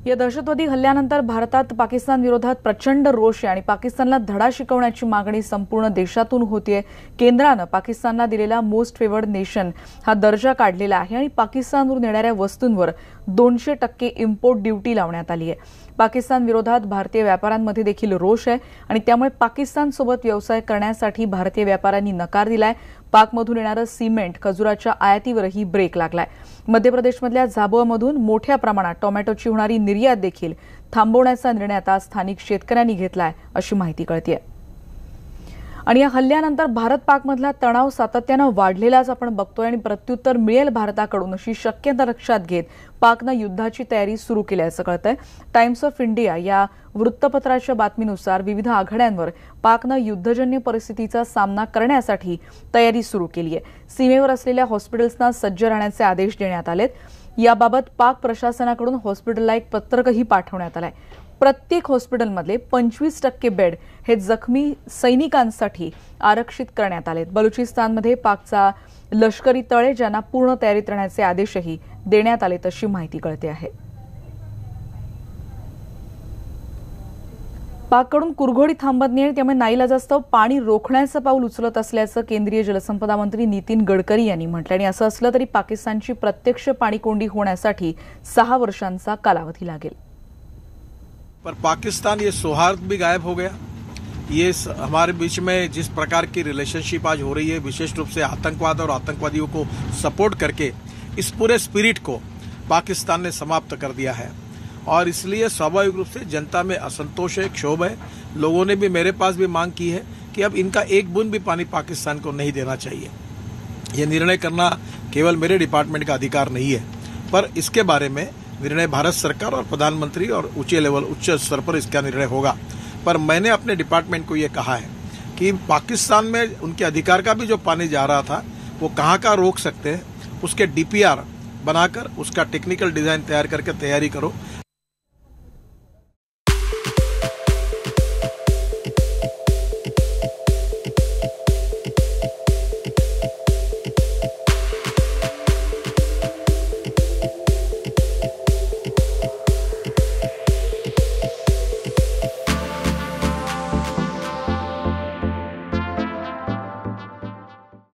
या दहशतवादी हल्ल्यानंतर भारतात पाकिस्तान विरोधात प्रचंड रोष आहे आणि पाकिस्तानला धडा शिकवण्याची मागणी संपूर्ण देशातून होतीये। केंद्राने पाकिस्तानला दिलेला मोस्ट फेवर्ड नेशन हा दर्जा काढलेला आहे आणि पाकिस्तानवरून येणाऱ्या वस्तूंवर 200% इम्पोर्ट ड्युटी लावण्यात आली आहे। पाकिस्तान विरोधात भारतीय व्यापाऱ्यांमध्ये देखील रोष आहे आणि त्यामुळे पाकिस्तान सोबत व्यवसाय करण्यासाठी भारतीय व्यापाऱ्यांनी नकार दिलाय। पाकमधून येणारे सिमेंट, खजुराच्या आयातीवरही ब्रेक लागलाय। मध्य प्रदेशमधल्या झाबुआमधून मोठ्या प्रमाणात टोमॅटोची होणारी निर्यात देखील थांबवण्याचा निर्णय आता स्थानिक शेतकऱ्यांनी घेतलाय अशी माहिती कळतेय। आणि या हल्ल्यानंतर भारत पाकमधला तणाव सातत्याने वाढलेलाच आपण बघतोय आणि प्रत्युत्तर मिळेल भारताकडून अशी शक्यता लक्षात घेत पाकने युद्धाची तयारी सुरू केल्याचं कळतंय। टाइम्स ऑफ इंडिया या वृत्तपत्राच्या बातमीनुसार विविध आघाड्यांवर पाकने युद्धजन्य परिस्थितीचा सामना करण्यासाठी तयारी सुरू केली आहे। सीमेवर असलेल्या हॉस्पिटल्सना सज्ज राहण्याचे आदेश देण्यात आलेत। याबाबत पाक प्रशासनाकडून हॉस्पिटलला एक पत्रकही पाठवण्यात आलंय। प्रत्येक हॉस्पिटलमधले 25% बेड हे जखमी सैनिकांसाठी आरक्षित करण्यात आलेत। बलुचिस्तानमध्ये पाकचा लष्करी तळ ज्यांना पूर्ण तयारीत राहण्याचे आदेशही देण्यात आलेत अशी माहिती कळते आहे। पाककडून कुरघोडी थांबत नाही आणि त्यामुळे नाईलाजास्तव पाणी रोखण्याचं पाऊल उचलत असल्याचं केंद्रीय जलसंपदा मंत्री नितीन गडकरी यांनी म्हटलं आणि असं असलं तरी पाकिस्तानची प्रत्यक्ष पाणीकोंडी होण्यासाठी 6 वर्षांचा कालावधी लागेल। पर पाकिस्तान ये सौहार्द भी गायब हो गया। ये हमारे बीच में जिस प्रकार की रिलेशनशिप आज हो रही है, विशेष रूप से आतंकवाद और आतंकवादियों को सपोर्ट करके इस पूरे स्पिरिट को पाकिस्तान ने समाप्त कर दिया है और इसलिए स्वाभाविक रूप से जनता में असंतोष है, क्षोभ है। लोगों ने भी मेरे पास भी मांग की है कि अब इनका एक बूंद भी पानी पाकिस्तान को नहीं देना चाहिए। ये निर्णय करना केवल मेरे डिपार्टमेंट का अधिकार नहीं है, पर इसके बारे में निर्णय भारत सरकार और प्रधानमंत्री और उच्च स्तर पर इसका निर्णय होगा। पर मैंने अपने डिपार्टमेंट को ये कहा है कि पाकिस्तान में उनके अधिकार का भी जो पानी जा रहा था वो कहाँ रोक सकते हैं, उसके DPR बनाकर उसका टेक्निकल डिजाइन तैयार करके तैयारी करो।